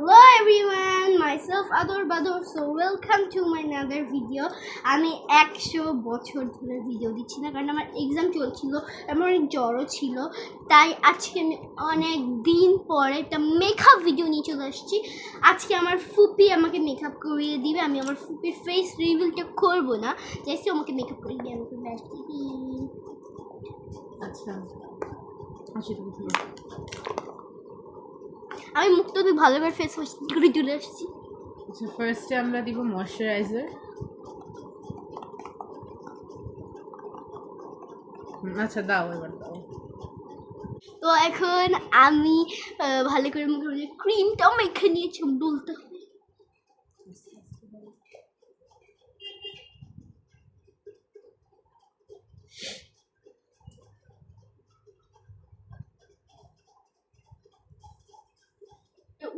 Hello everyone, myself Ador Bador. So welcome to my another video. আমি 100 বছর ধরে video দিচ্ছি না কারণ আমার এক্সাম চলছিল, আমার অনেক জ্বরও ছিল, তাই আজকে আমি অনেক দিন পরে একটা মেকআপ ভিডিও নিয়ে চলে আসছি। আজকে আমার ফুপি আমাকে মেকআপ করিয়ে দিবে। আমি আমার ফুপির ফেস রিভিলটা করবো না, জাস্ট আমাকে মেকআপ করিয়ে দিয়ে আমাকে ব্যাস দিবি। আচ্ছা আমি মুখটা তুই ভালো করে ফেস ওয়াশ করে চলে আসছি। আচ্ছা, ফার্স্টে আমরা দিব ময়শ্চারাইজার। আচ্ছা দাও, এবার দাও। তো এখন আমি ভালো করে মুখে ক্রিমটাও মেখে নিয়েছি, ডলতে হবে।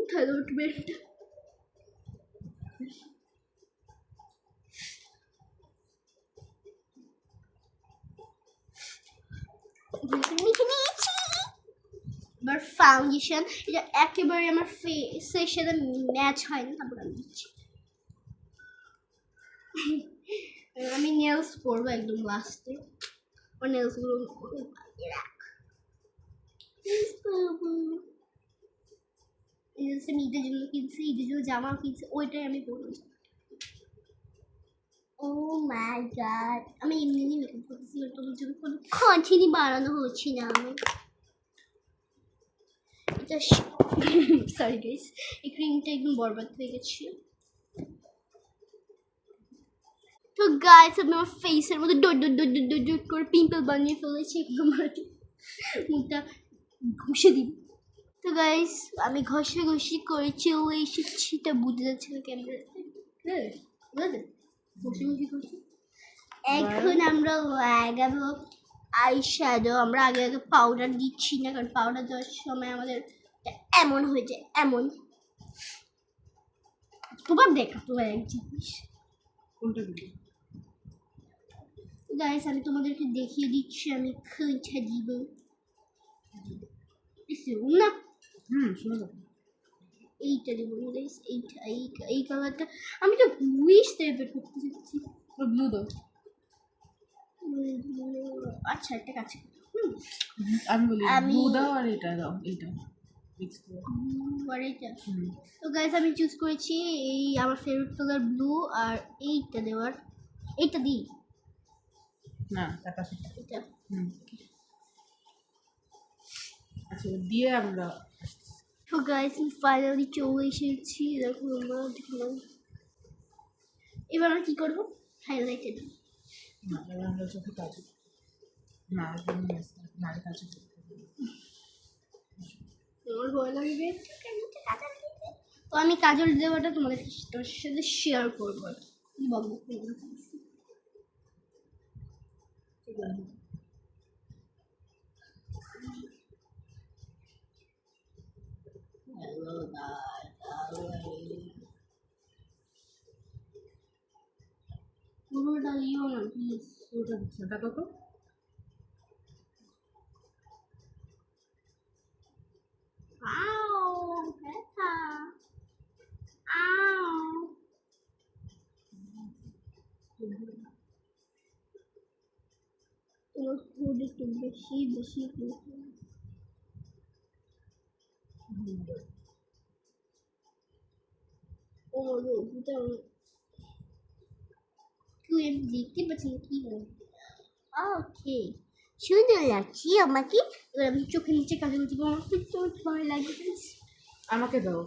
উঠাই দেবো একটু বেরটা। মেখে নিয়েছি। এবার ফাউন্ডেশন, এটা একেবারে আমার ফেসের সাথে ম্যাচ হয় না, তারপর আমি দিচ্ছি। আমি নেলস করবো একদম লাস্টে, ওর নেলসগুলো আমি ঈদের জন্য কিনছি, ঈদের জন্য জামা কিনছি, ওইটাই আমি পরবো। ও মাই গড, আমি এমনি মেকআপ করতেছি, তোমার জন্য কোনো কন্টেন্টই বানানো হচ্ছে না। আমি এটা সরি গাইস, এই ক্রিমটা একদম বরবাদ হয়ে গেছে। তো গাইস আমি আমার ফেসের মধ্যে dot dot dot dot dot dot করে পিম্পল বানিয়ে ফেলেছি, একদম মুখটা ঘষে দিই। তো গাইস আমি ঘষাঘষি করে চলে এসেছি, তা বুঝতে যাচ্ছে না ক্যামেরাতে। ঘষাঘষি করছি। এখন আমরা লাগাবো আই শ্যাডো। আমরা আগে আগে পাউডার দিচ্ছি না, কারণ পাউডার দেওয়ার সময় আমাদের এমন হয়ে যায়, এমন। তোমার দেখা তোমার এক জিনিস গাইস, আমি তোমাদেরকে দেখিয়ে দিচ্ছি আমি কোনটা দিব না। এইটা দিব গাইস, এইটা এই কালারটা আমি তো উইশ টাইপের করতে চাচ্ছি। ব্লু দাও। আচ্ছা একটা কাজ আমি বলি ব্লু দাও আর এটা দাও, এইটা মিক্স করে। আর এইটা তো গাইস আমি চুজ করেছি এই আমার ফেভারিট কালার ব্লু, আর এইটা দেওয়ার, এইটা দিই না তার পাশে এটা। আচ্ছা দিয়ে আমরা তো গাইস আমি ফাইনালি চলে এসেছি, দেখো আমরা দেখলাম। এবার আমরা কী করবো, হাইলাইটে দিই। না এবার আমরা চোখে কাজু না নাড়ি কাজু তোমার ভয় লাগবে তো আমি কাজল দেওয়াটা তোমাদের সাথে শেয়ার করবো। কি বলবো পুরোটা লিও না প্লিজ। ওটা সেটা কত? তোমার ফুড একটু বেশি বেশি ও দুটা তুই দেখতে পাচ্ছি না কি হয়। ওকে সুন্দর লাগছে আমাকে। এবার আমি চোখের নিচে কাজল দিব, আমার তো ভয় লাগে। আমাকে দাও।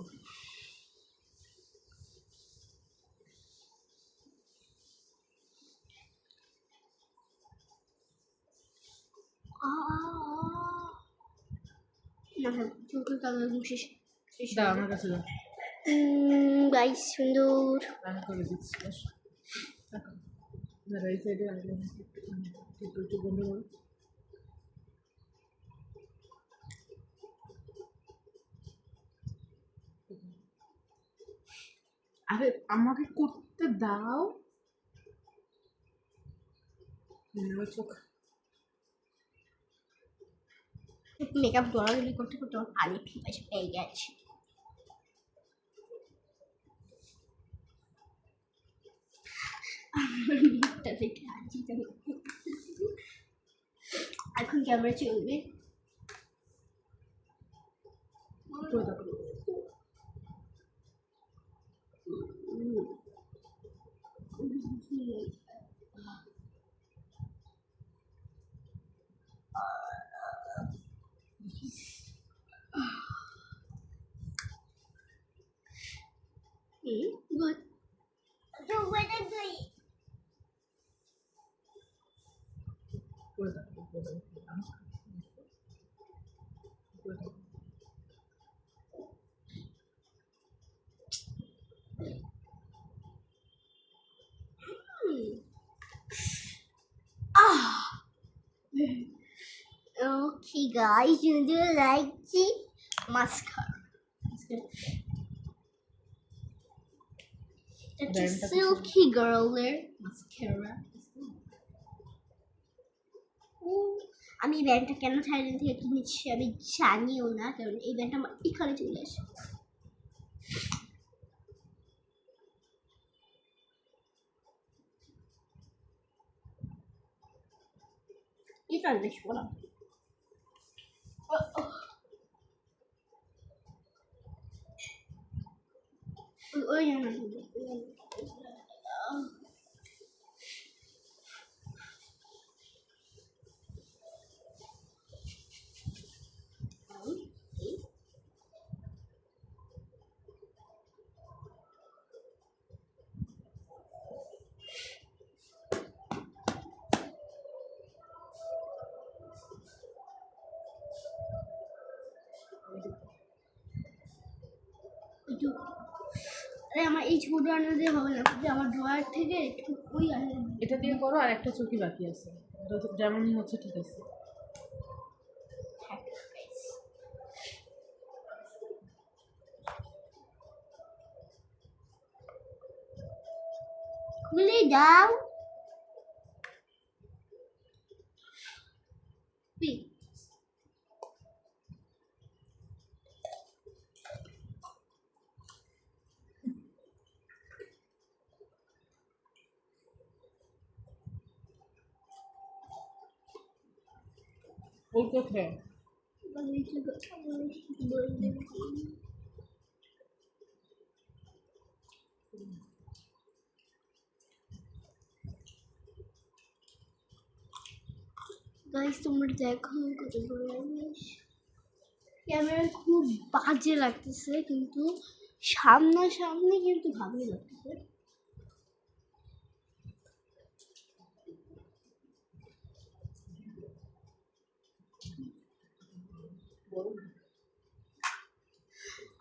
চোখের কাজল শেষ দাও আমার কাছে দাও। গাইস সুন্দর আমি করে দিচ্ছি। দাঁড়া এই সাইডে আসলে একটু একটু বন্ধ করো। আরে আমাকে করতে দাও। চোখ মেকআপ দৌড়াদৌড়ি করতে করতে আমার পানি পেয়ে গেছে। মুখটা দেখে হাসি এখন ক্যামেরা চলবে good. So what are doing? Okay, guys, you do like the mascara. It's a silky girler mascara. আমি ব্যান্ডটা কেন থাইল্যান্ড থেকে কিনেছি আমি জানিও না, কারণ এই ব্যান্ডটা আমার এখানে চলে আসে। এটা বেশ বলা ওই আরে আমার এই ছোট আনা দিয়ে হবে না, আমার ড্রয়ার থেকে একটু ওই আসে। এটা দিয়ে করো, আর একটা চোখই বাকি আছে, যেমনই হচ্ছে ঠিক আছে। খুলে দাও। ওই কোথায় গাইস তোমরা দেখো কত বড় ক্যামেরা খুব বাজে লাগতেছে, কিন্তু সামনাসামনি কিন্তু ভালোই লাগতেছে।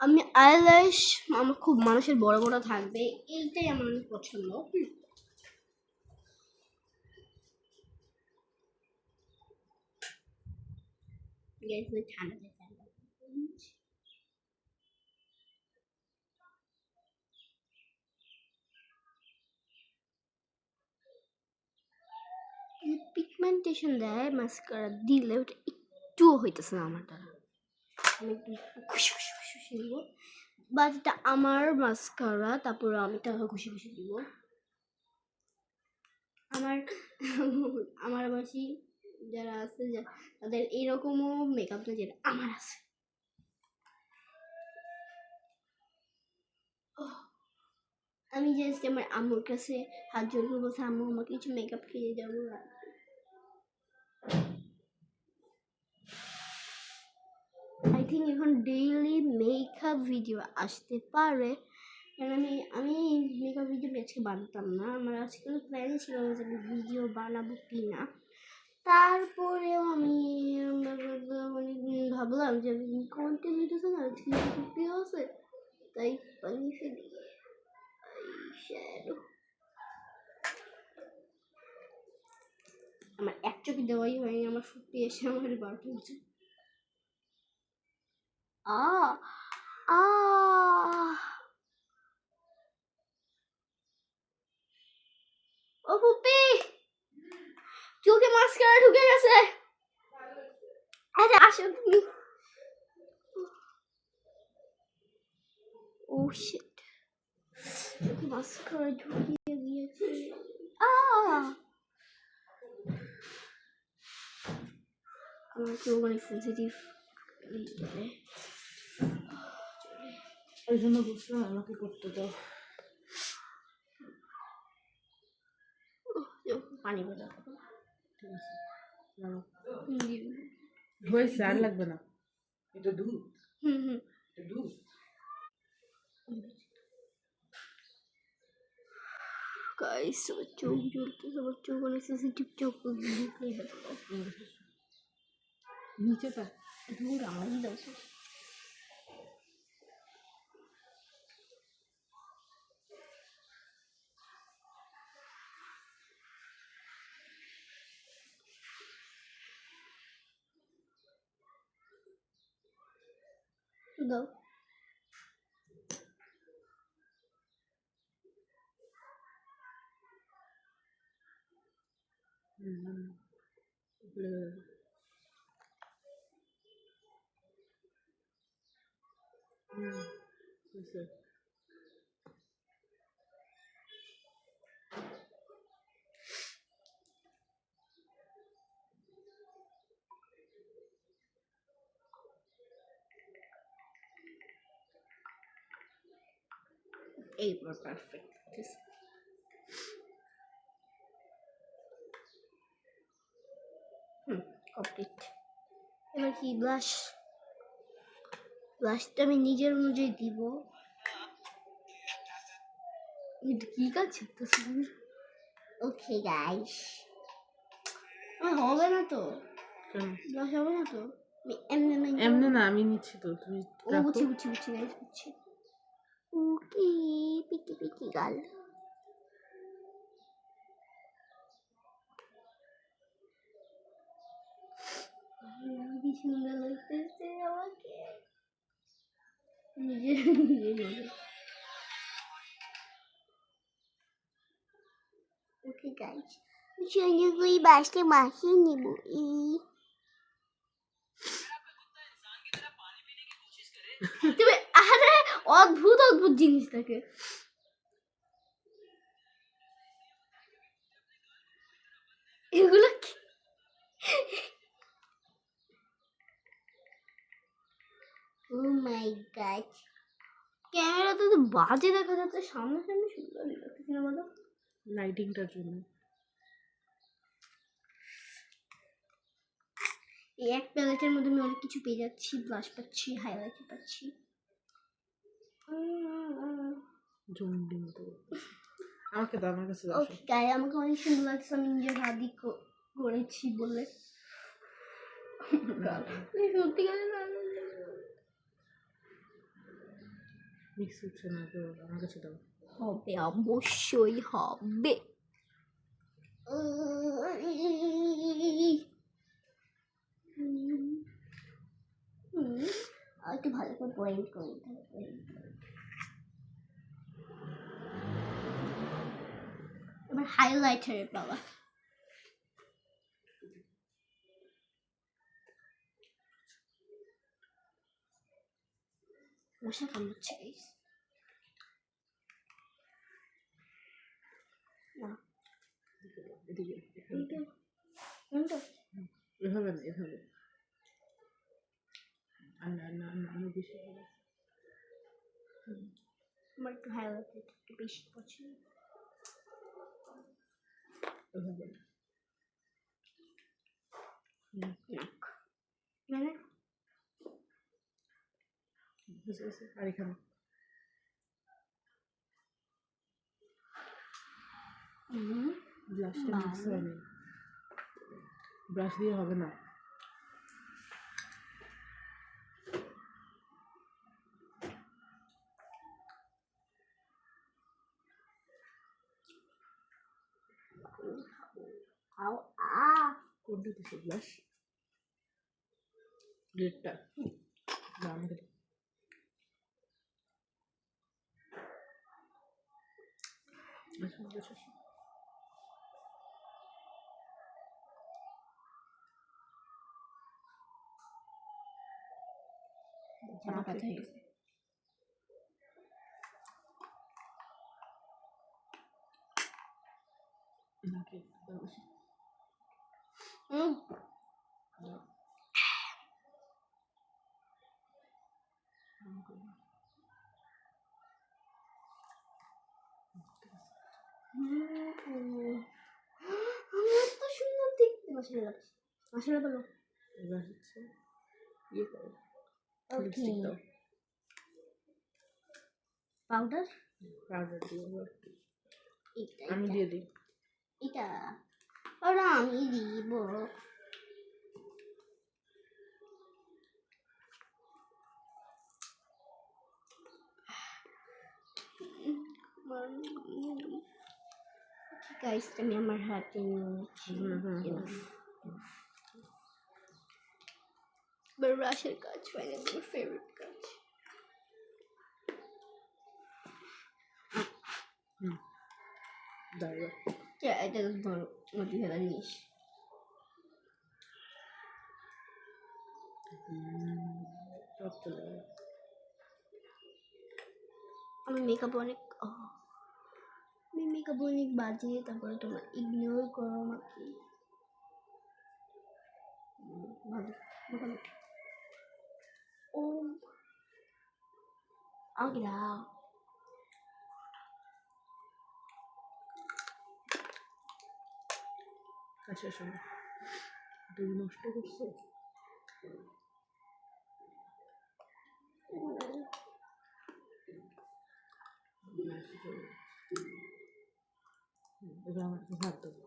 আমি আইল্যাশ আমার খুব মানুষের বড় বড় থাকবে, এইটাই আমার অনেক পছন্দ। ঠান্ডা পিগমেন্টেশন দেয় মাস্কারা দিলে, ওটা একটুও হইতেছে না আমার দ্বারা। আমি একটু খুশি খুশি খুশি খুশি দিব, বাট এটা আমার মাস্কারা, তারপর আমি টাকা খুশি খুশি দিব। আমার বাসি যারা আছে তাদের এরকমও মেকআপ না যেটা আমার আছে। আমি জাস্ট আমার আম্মুর কাছে হাত জোর করে বলছি, আম্মু আমাকে কিছু মেকআপ কিনে যাবো। আই থিঙ্ক এখন ডেইলি মেকআপ ভিডিও আসতে পারে, কারণ আমি মেকআপ ভিডিও আজকে বানাতাম না, আমার আজকে প্ল্যান ছিল যে আমি ভিডিও বানাবো কি না। তারপরেও আমি ভাবলাম যে কন্টেন্ট ভিডিও না আজকে আছে, তাই বানিয়ে ফেলি। আমার এক চোখে দেওয়াই হয়নি, আমার ফুটে এসে আমার 12টা হচ্ছে। ও পুপি চোখে মাস্কারা ঢুকে গেছে। আরে আসো তুমি। ও শিট, চোখে মাস্কারা ঢুকিয়ে দিয়েছে। আমার চোখ অনেক সেন্সিটিভ। ওই জন্য বুঝলাম আমাকে করতে দাও। পানি বেরো। ঠিক আছে, নাও। হয়েছে, আর লাগবে না। এটা দুধ, হুম এটা দুধ। গাইস আমার চোখ জ্বলতেছে, আমার চোখ অনেক সেন্সিটিভ, চোখ নিচেটা দূর আমারই দাও। দাও। হয়েছে। এইবার পারফেক্ট। কমপ্লিট। এবার কি ব্লাশ? ব্লাশটা আমি নিজের অনুযায়ী দিব। এটা কি কাজ করতেছি? ওকে গাইস, হবে না তো, কেন? ব্লাশ হবে না তো। এমনি এমনি না, আমি নিচ্ছি তো, তুমি ও রাখো। বুঝছি গাইস, বুঝছি। ওকে পিকি পিকি গাল। কি সুন্দর লাগতেছে আমাকে নিজে নিজে। ওকে গাইস, চলো কই বাসটা মাখিয়ে নেব। তুমি আরে অদ্ভুত অদ্ভুত জিনিস থাকে। এগুলো কি? ও মাই গড, ক্যামেরাতে তো বাজে দেখা যাচ্ছে, সামনাসামনি সুন্দর লাগতেছে না বলো? লাইটিংটার জন্য। এই এক প্যালেটের মধ্যে আমি অনেক কিছু পেয়ে যাচ্ছি, ব্লাশ পাচ্ছি, হাইলাইটার পাচ্ছি। জঙ্গলি মতো। আমাকে দাও, আমার কাছে দাও। ওকে গাই, আমাকে অনেক সুন্দর লাগছে, আমি নিজের হাত দিয়ে করেছি বলে। সত্যিকারের মিক্স হচ্ছে না তো, আমার কাছে দাও। হবে, অবশ্যই হবে। একটু ভালো করে পয়েন্ট করে নিতে হবে। এবার হাইলাইটারের পাওয়া। মশা কামড়াচ্ছে গাইস। না এদিকে কোনটা? এভাবে না, এভাবে। আর না না না, আমি বেশি ভালো। আমার একটু হাইলাইটার একটু বেশি পছন্দ। এভাবে মানে আর এখানে ব্রাশটা মিক্স হয়নি, ব্রাশ দিয়ে হবে না। কোনটা দিছে ব্রাশ? রেডটা না, আমাকে দাও। আচ্ছা আচ্ছা, জামা কাটা হয়ে গেছে। নাকি হুম আমার তো সুন্দর দেখতে মশলা লাগছে মশলা বলো এবার হচ্ছে ইয়ে করো ওকে লিপস্টিক দাও পাউডার পাউডার দিয়ে এবার এটা আমি দিয়ে দিই এটা ওরা আমি দিব গাইস আমি আমার হাতে নিয়েছি ব্রাশের কাজ ফাইনালি আমার ফেভারিট কাজ দাঁড়া এটা তো ধরো নদী ফেলা জিনিস সব চলে গেল আমি মেকআপ অনেক আমি মেকআপ অনেক বাজে তারপরে তোমার ইগনোর করো আমাকে ভালো মোটামুটি ও আমাকে দাও আচ্ছা শোনো তুমি নষ্ট করছো এবার আমার ভাত দেবো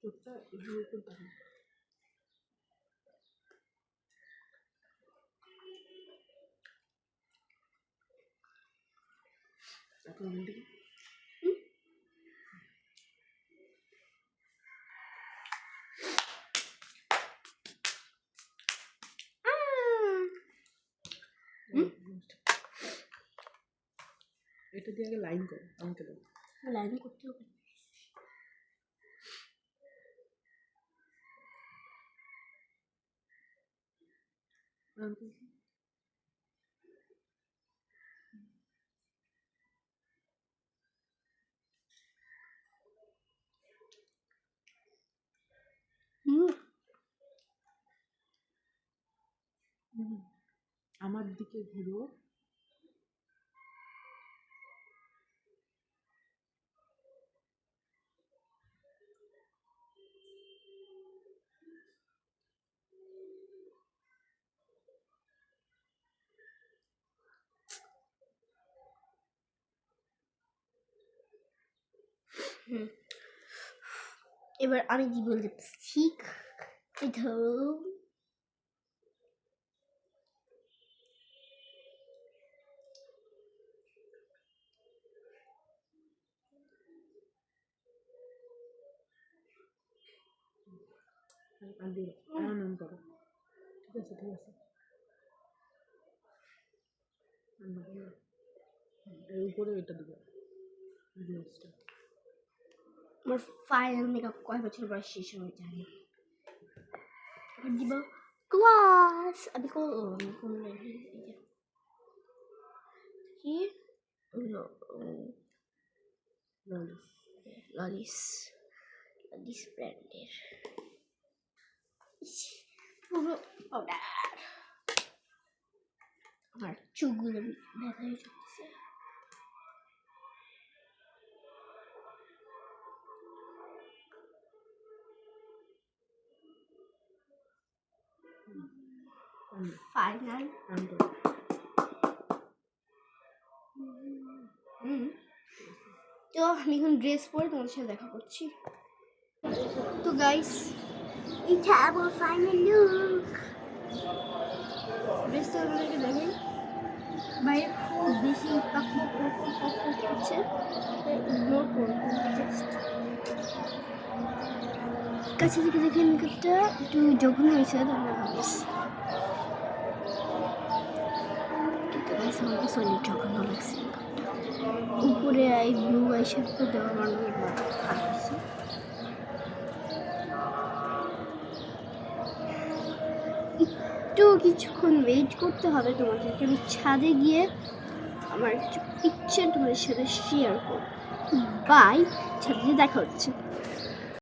চোখটা এগুলো করতে হবে এখন দিকে এটা দিয়ে আগে লাইন করো আমাকে দাও লাইন করতে হবে আমার দিকে ঘুরো এবার আমি দিব লিপস্টিক ধরো আর দিও আমার নাম করো ঠিক আছে ঠিক আছে এর উপরে এটা দিবে জিনিসটা আমার ফাইনাল মেকআপ কয় বছর পর শেষ হয়ে জানি এবার দিব ক্লাস আমি কোন কি ললিস ললিস ব্র্যান্ডের পুরো পাউডার আমার চুলগুলো ব্যথা হয়ে চলতেছে ফাইনাল তো আমি এখন ড্রেস পরে তোমাদের সাথে দেখা করছি তো গাইস এটা আমার ফাইনাল লুক ড্রেসটা আপনাদেরকে দেখেন বাইরে খুব বেশি করছে, ইগনোর করবো জাস্ট। কাছে থেকে দেখে মেকআপটা একটু যখন হয়েছে তখন ভাবিস কিন্তু গাইস আমার সলিড যখন লাগছে উপরে আই ব্লু আই শেডটা দেওয়ার কারণে আমার খারাপ হয়েছে। একটু কিছুক্ষণ ওয়েট করতে হবে তোমাদেরকে, আমি ছাদে গিয়ে আমার কিছু পিকচার তোমাদের সাথে শেয়ার করব। বাই, ছাদে দেখা হচ্ছে।